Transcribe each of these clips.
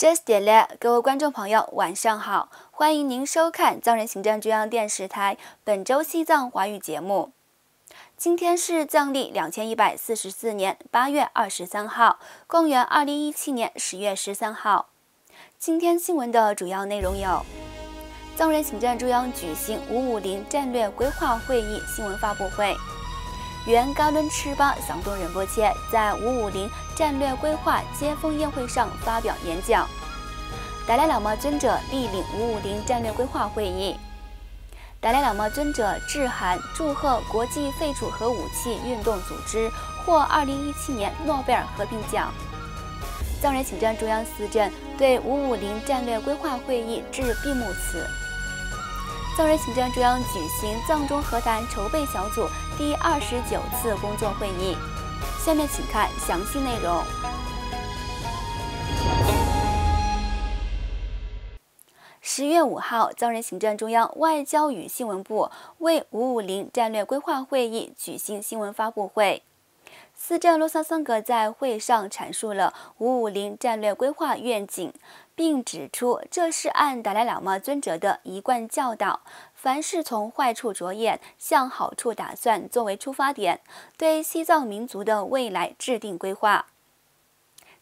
Just 点亮，各位观众朋友，晚上好，欢迎您收看藏人行政中央电视台本周西藏华语节目。今天是藏历2144年8月23号，公元2017年10月13号。今天新闻的主要内容有：藏人行政中央举行550战略规划会议新闻发布会。原噶伦赤巴响东仁波切在550战略规划接风宴会上发表演讲。达赖喇嘛尊者莅领550战略规划会议。达赖喇嘛尊者致函祝贺国际废除核武器运动组织获2017年诺贝尔和平奖。藏人行政中央司政对550战略规划会议致闭幕词。藏人行政中央举行藏中和谈筹备小组第29次工作会议。下面请看详细内容。10月5号，藏人行政中央外交与新闻部为550战略规划会议举行新闻发布会。司政洛萨桑格在会上阐述了550战略规划愿景，并指出这是按达赖喇嘛尊者的一贯教导，凡是从坏处着眼，向好处打算作为出发点，对西藏民族的未来制定规划。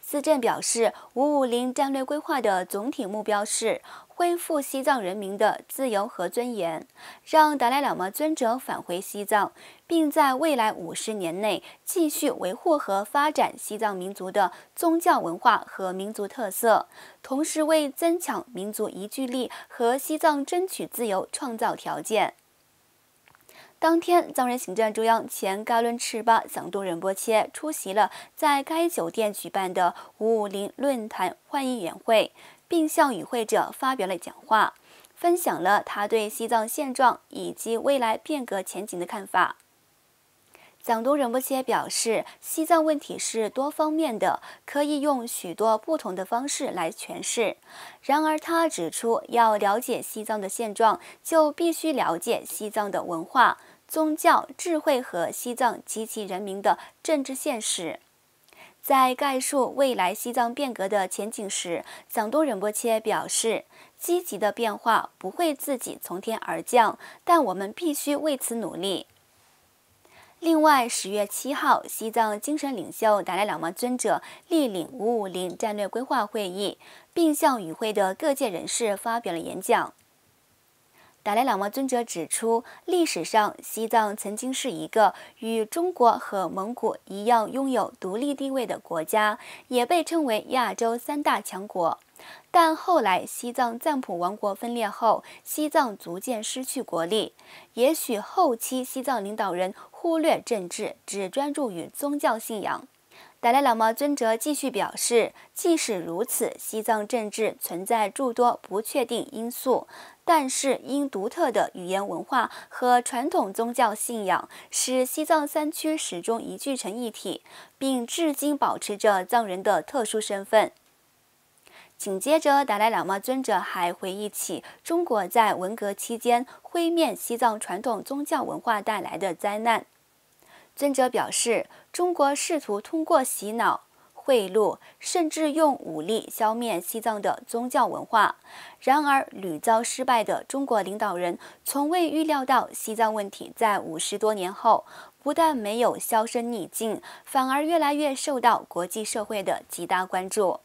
司政表示，550战略规划的总体目标是恢复西藏人民的自由和尊严，让达赖喇嘛尊者返回西藏，并在未来50年内继续维护和发展西藏民族的宗教文化和民族特色，同时为增强民族凝聚力和西藏争取自由创造条件。当天，藏人行政中央前噶伦赤巴响东仁波切出席了在该酒店举办的550论坛欢迎宴会，并向与会者发表了讲话，分享了他对西藏现状以及未来变革前景的看法。响东仁波切表示，西藏问题是多方面的，可以用许多不同的方式来诠释。然而，他指出，要了解西藏的现状，就必须了解西藏的文化、宗教、智慧和西藏及其人民的政治现实。在概述未来西藏变革的前景时，响东仁波切表示，积极的变化不会自己从天而降，但我们必须为此努力。另外，10月7号，西藏精神领袖达赖喇嘛尊者莅领550战略规划会议，并向与会的各界人士发表了演讲。达赖喇嘛尊者指出，历史上西藏曾经是一个与中国和蒙古一样拥有独立地位的国家，也被称为亚洲3大强国。但后来西藏赞普王国分裂后，西藏逐渐失去国力。也许后期西藏领导人忽略政治，只专注于宗教信仰。达赖喇嘛尊者继续表示，即使如此，西藏政治存在诸多不确定因素，但是因独特的语言文化和传统宗教信仰，使西藏3区始终凝聚成一体，并至今保持着藏人的特殊身份。紧接着，达赖喇嘛尊者还回忆起中国在文革期间挥灭西藏传统宗教文化带来的灾难。尊者表示，中国试图通过洗脑、贿赂，甚至用武力消灭西藏的宗教文化。然而，屡遭失败的中国领导人从未预料到西藏问题在50多年后，不但没有销声匿迹，反而越来越受到国际社会的极大关注。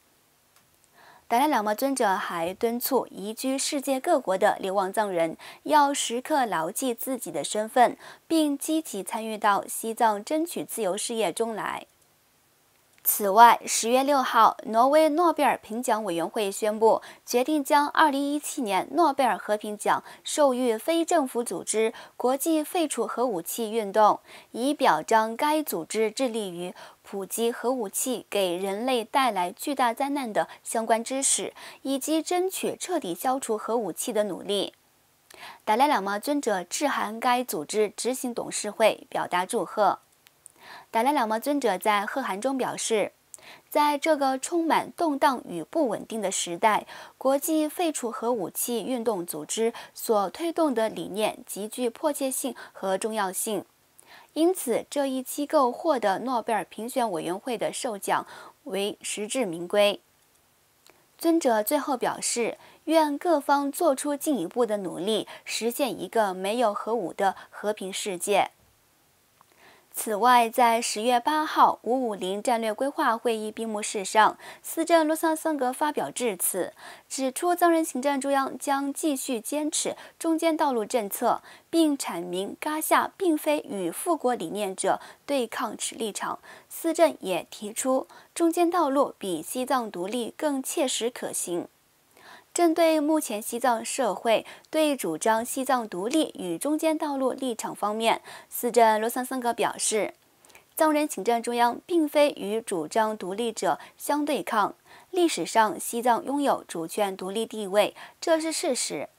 达赖喇嘛尊者还敦促移居世界各国的流亡藏人要时刻牢记自己的身份，并积极参与到西藏争取自由事业中来。此外，10月6号，挪威诺贝尔评奖委员会宣布，决定将2017年诺贝尔和平奖授予非政府组织国际废除核武器运动，以表彰该组织致力于普及核武器给人类带来巨大灾难的相关知识，以及争取彻底消除核武器的努力。达赖喇嘛尊者致函该组织执行董事会，表达祝贺。达赖喇嘛尊者在贺函中表示，在这个充满动荡与不稳定的时代，国际废除核武器运动组织所推动的理念极具迫切性和重要性。因此，这一机构获得诺贝尔评选委员会的授奖为实至名归。尊者最后表示，愿各方做出进一步的努力，实现一个没有核武的和平世界。此外，在10月8号550战略规划会议闭幕式上，司政洛桑桑格发表致辞，指出藏人行政中央将继续坚持中间道路政策，并阐明噶夏并非与复国理念者对抗持立场。司政也提出，中间道路比西藏独立更切实可行。针对目前西藏社会对主张西藏独立与中间道路立场方面，司政罗桑桑格表示，藏人行政中央并非与主张独立者相对抗，历史上西藏拥有主权独立地位，这是事实。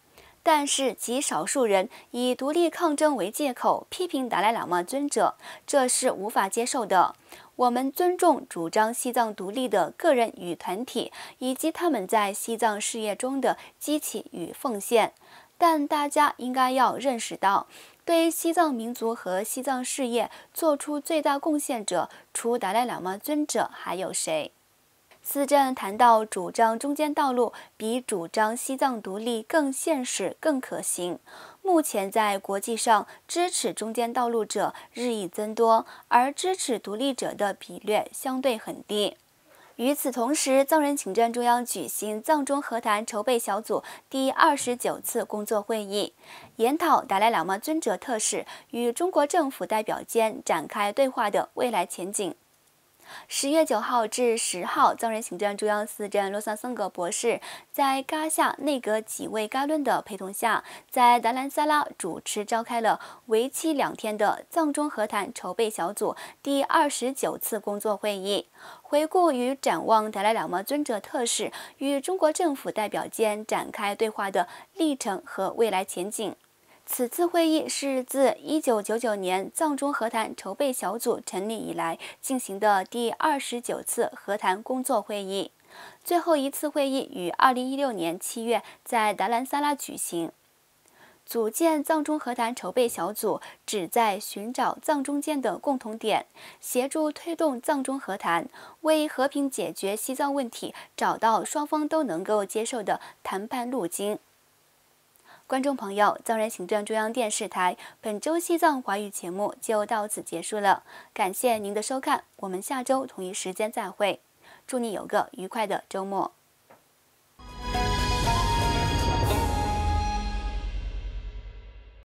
但是极少数人以独立抗争为借口批评达赖喇嘛尊者，这是无法接受的。我们尊重主张西藏独立的个人与团体，以及他们在西藏事业中的激起与奉献。但大家应该要认识到，对西藏民族和西藏事业做出最大贡献者，除达赖喇嘛尊者还有谁？司政谈到，主张中间道路比主张西藏独立更现实、更可行。目前在国际上，支持中间道路者日益增多，而支持独立者的比率相对很低。与此同时，藏人行政中央举行藏中和谈筹备小组第29次工作会议，研讨达赖喇嘛尊者特使与中国政府代表间展开对话的未来前景。10月9号至10号，藏人行政中央司政洛桑桑格博士在噶夏内阁几位噶伦的陪同下，在达兰萨拉主持召开了为期2天的藏中和谈筹备小组第29次工作会议，回顾与展望达赖喇嘛尊者特使与中国政府代表间展开对话的历程和未来前景。此次会议是自1999年藏中和谈筹备小组成立以来进行的第29次和谈工作会议，最后一次会议于2016年7月在达兰萨拉举行。组建藏中和谈筹备小组，旨在寻找藏中间的共同点，协助推动藏中和谈，为和平解决西藏问题找到双方都能够接受的谈判路径。观众朋友，藏人行政中央电视台本周西藏华语节目就到此结束了，感谢您的收看，我们下周同一时间再会，祝你有个愉快的周末。